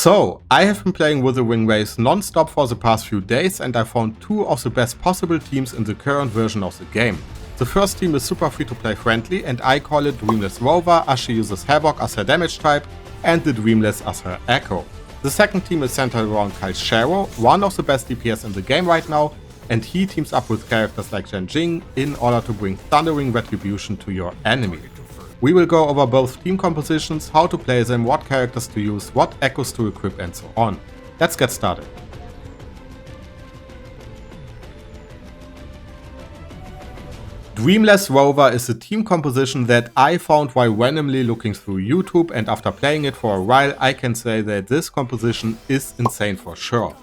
So, I have been playing Wuthering waves non-stop for the past few days and I found two of the best possible teams in the current version of the game. The first team is super free to play friendly and I call it Dreamless Rover as she uses Havoc as her damage type and the Dreamless as her echo. The second team is centered around Calcharo, one of the best DPS in the game right now, and he teams up with characters like Jing in order to bring thundering retribution to your enemy. We will go over both team compositions, how to play them, what characters to use, what echoes to equip and so on. Let's get started. Dreamless Rover is a team composition that I found while randomly looking through YouTube, and after playing it for a while I can say that this composition is insane for sure.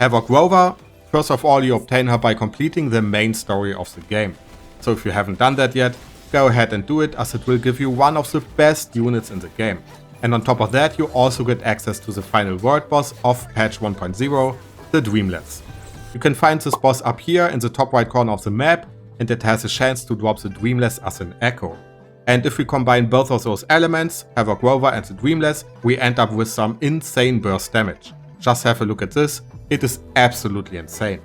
Havoc Rover, first of all you obtain her by completing the main story of the game. So if you haven't done that yet, go ahead and do it as it will give you one of the best units in the game. And on top of that you also get access to the final world boss of patch 1.0, the Dreamless. You can find this boss up here in the top right corner of the map, and it has a chance to drop the Dreamless as an echo. And if we combine both of those elements, Havoc Rover and the Dreamless, we end up with some insane burst damage. Just have a look at this, it is absolutely insane.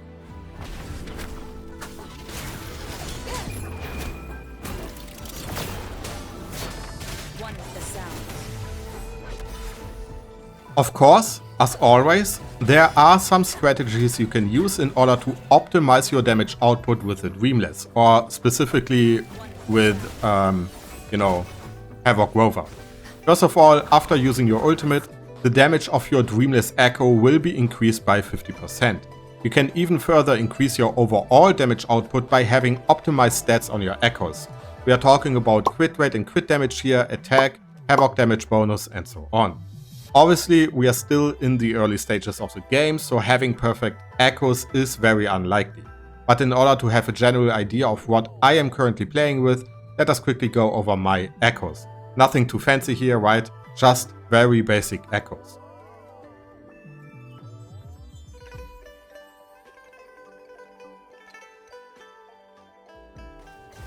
Of course, as always, there are some strategies you can use in order to optimize your damage output with the Dreamless, or specifically with, Havoc Rover. First of all, after using your ultimate, the damage of your Dreamless echo will be increased by 50%. You can even further increase your overall damage output by having optimized stats on your echoes. We are talking about crit rate and crit damage here, attack, Havoc damage bonus and so on. Obviously, we are still in the early stages of the game, so having perfect echoes is very unlikely. But in order to have a general idea of what I am currently playing with, let us quickly go over my echoes. Nothing too fancy here, right? Just very basic echoes.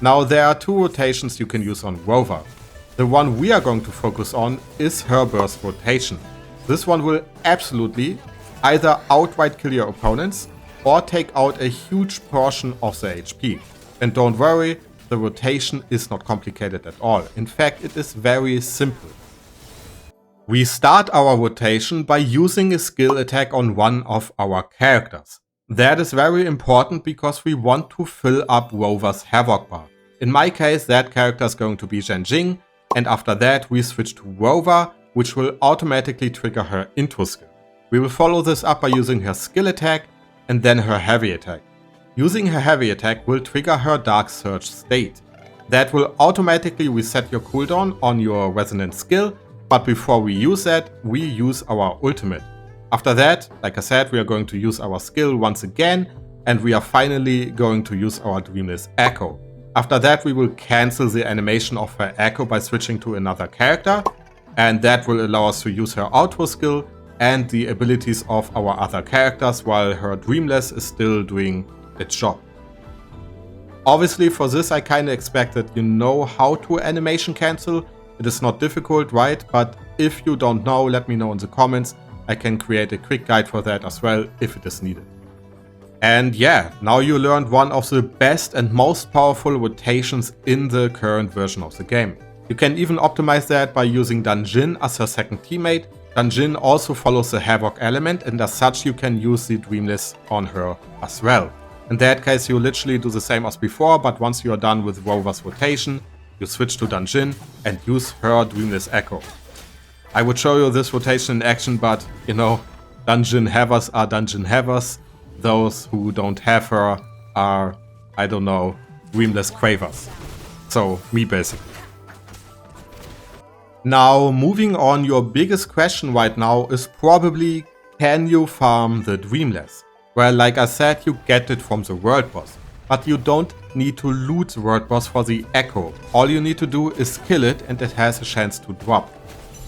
Now there are two rotations you can use on Rover. The one we are going to focus on is her burst rotation. This one will absolutely either outright kill your opponents or take out a huge portion of the HP. And don't worry, the rotation is not complicated at all. In fact, it is very simple. We start our rotation by using a skill attack on one of our characters. That is very important because we want to fill up Rover's Havoc bar. In my case, that character is going to be Jing. And after that we switch to Rover, which will automatically trigger her intro skill. We will follow this up by using her skill attack and then her heavy attack. Using her heavy attack will trigger her Dark Surge state. That will automatically reset your cooldown on your resonant skill, but before we use that, we use our ultimate. After that, like I said, we are going to use our skill once again, and we are finally going to use our Dreamless echo. After that we will cancel the animation of her echo by switching to another character, and that will allow us to use her outro skill and the abilities of our other characters while her Dreamless is still doing its job. Obviously for this I kinda expect that you know how to animation cancel. It is not difficult, right? But if you don't know, let me know in the comments. I can create a quick guide for that as well if it is needed. And yeah, now you learned one of the best and most powerful rotations in the current version of the game. You can even optimize that by using Jin as her second teammate. Jin also follows the Havoc element, and as such you can use the Dreamless on her as well. In that case you literally do the same as before, but once you are done with Rover's rotation, you switch to Jin and use her Dreamless echo. I would show you this rotation in action, but you know, Dungeon Havers are Dungeon Havers. Those who don't have her are, I don't know, Dreamless cravers. So, me basically. Now, moving on, your biggest question right now is probably, can you farm the Dreamless? Well, like I said, you get it from the world boss. But you don't need to loot the world boss for the echo. All you need to do is kill it and it has a chance to drop.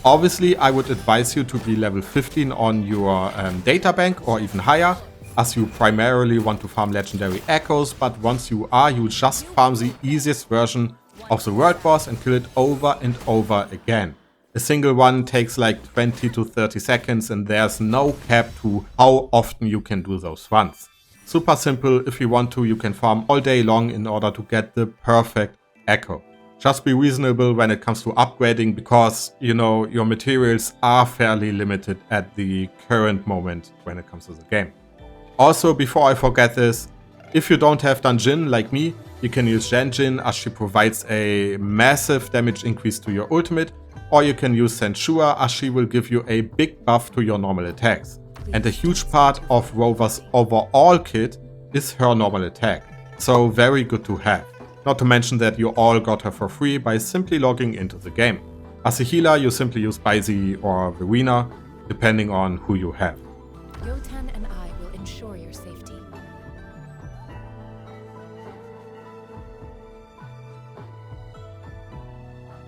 Obviously, I would advise you to be level 15 on your data bank or even higher, as you primarily want to farm legendary echoes, but once you are, you just farm the easiest version of the world boss and kill it over and over again. A single one takes like 20 to 30 seconds and there's no cap to how often you can do those runs. Super simple. If you want to, you can farm all day long in order to get the perfect echo. Just be reasonable when it comes to upgrading because, you know, your materials are fairly limited at the current moment when it comes to the game. Also, before I forget this, if you don't have Dungeon like me, you can use Genjin as she provides a massive damage increase to your ultimate, or you can use Censure as she will give you a big buff to your normal attacks. And a huge part of Rover's overall kit is her normal attack, so very good to have. Not to mention that you all got her for free by simply logging into the game. As a healer, you simply use Baizi or Verena, depending on who you have. Yotan and I will ensure your safety.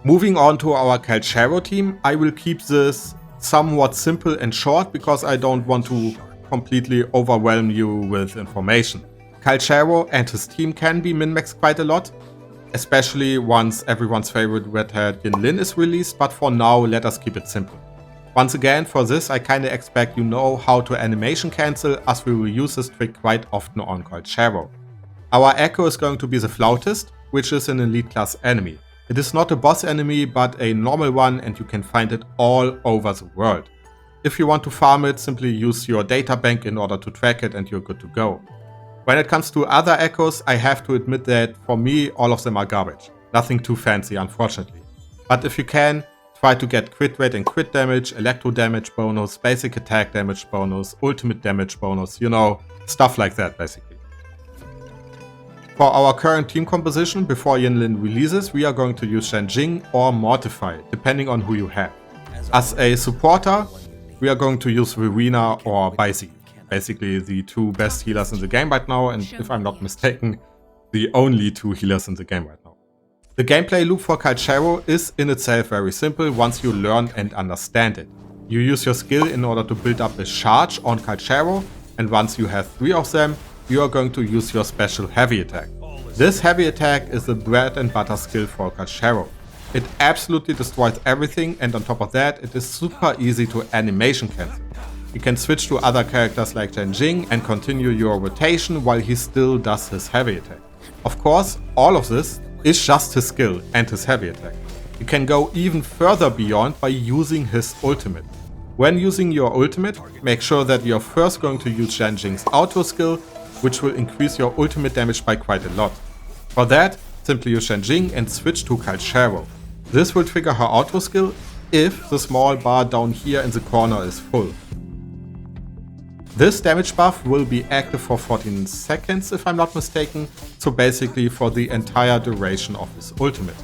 Moving on to our Calcharo team, I will keep this somewhat simple and short because I don't want to completely overwhelm you with information. Calcharo and his team can be min-maxed quite a lot, especially once everyone's favorite red-haired Yin-Lin is released, but for now let us keep it simple. Once again, for this I kinda expect you know how to animation cancel, as we will use this trick quite often on Calcharo. Our Echo is going to be the Flautist, which is an elite class enemy. It is not a boss enemy, but a normal one, and you can find it all over the world. If you want to farm it, simply use your data bank in order to track it and you're good to go. When it comes to other echoes, I have to admit that for me all of them are garbage. Nothing too fancy, unfortunately. But if you can, try to get crit rate and crit damage, electro damage bonus, basic attack damage bonus, ultimate damage bonus, you know, stuff like that basically. For our current team composition, before Yin-Lin releases, we are going to use Shanjing or Mortify, depending on who you have. As a supporter, we are going to use Verena or Baizi. Basically the two best healers in the game right now, and if I'm not mistaken, the only two healers in the game right now. The gameplay loop for Calcharo is in itself very simple once you learn and understand it. You use your skill in order to build up a charge on Calcharo, and once you have 3 of them, you are going to use your special heavy attack. This heavy attack is the bread and butter skill for Calcharo. It absolutely destroys everything, and on top of that, it is super easy to animation cancel. You can switch to other characters like Shanjing and continue your rotation while he still does his heavy attack. Of course, all of this is just his skill and his heavy attack. You can go even further beyond by using his ultimate. When using your ultimate, make sure that you're first going to use Shanjing's auto skill, which will increase your ultimate damage by quite a lot. For that, simply use Shanjing and switch to Calcharo. This will trigger her auto skill if the small bar down here in the corner is full. This damage buff will be active for 14 seconds if I'm not mistaken, so basically for the entire duration of his ultimate.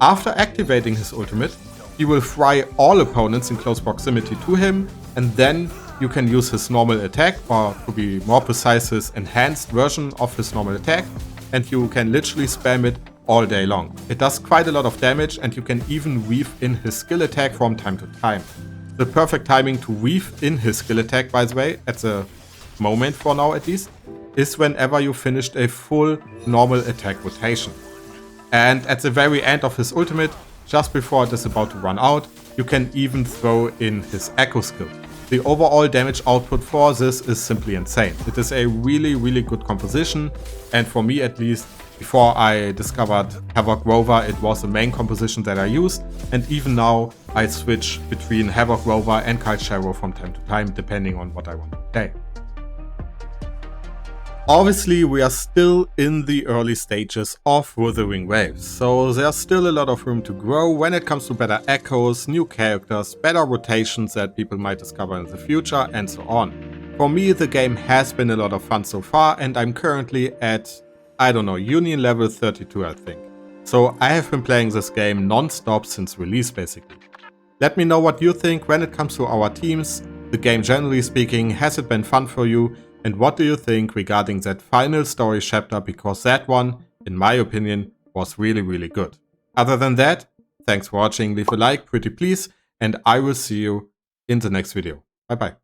After activating his ultimate, he will fry all opponents in close proximity to him, and then you can use his normal attack, or to be more precise, his enhanced version of his normal attack, and you can literally spam it all day long. It does quite a lot of damage, and you can even weave in his skill attack from time to time. The perfect timing to weave in his skill attack, by the way, at the moment for now at least, is whenever you finished a full normal attack rotation. And at the very end of his ultimate, just before it is about to run out, you can even throw in his echo skill. The overall damage output for this is simply insane. It is a really good composition, and for me at least, before I discovered Havoc Rover, it was the main composition that I used, and even now I switch between Havoc Rover and Calcharo from time to time, depending on what I want to play. Obviously, we are still in the early stages of Wuthering waves, so there's still a lot of room to grow when it comes to better echoes, new characters, better rotations that people might discover in the future, and so on. For me, the game has been a lot of fun so far, and I'm currently at, I don't know, Union level 32 I think. So I have been playing this game non-stop since release basically. Let me know what you think when it comes to our teams, the game generally speaking. Has it been fun for you? And what do you think regarding that final story chapter, because that one, in my opinion, was really good. Other than that, thanks for watching, leave a like pretty please, and I will see you in the next video. Bye bye.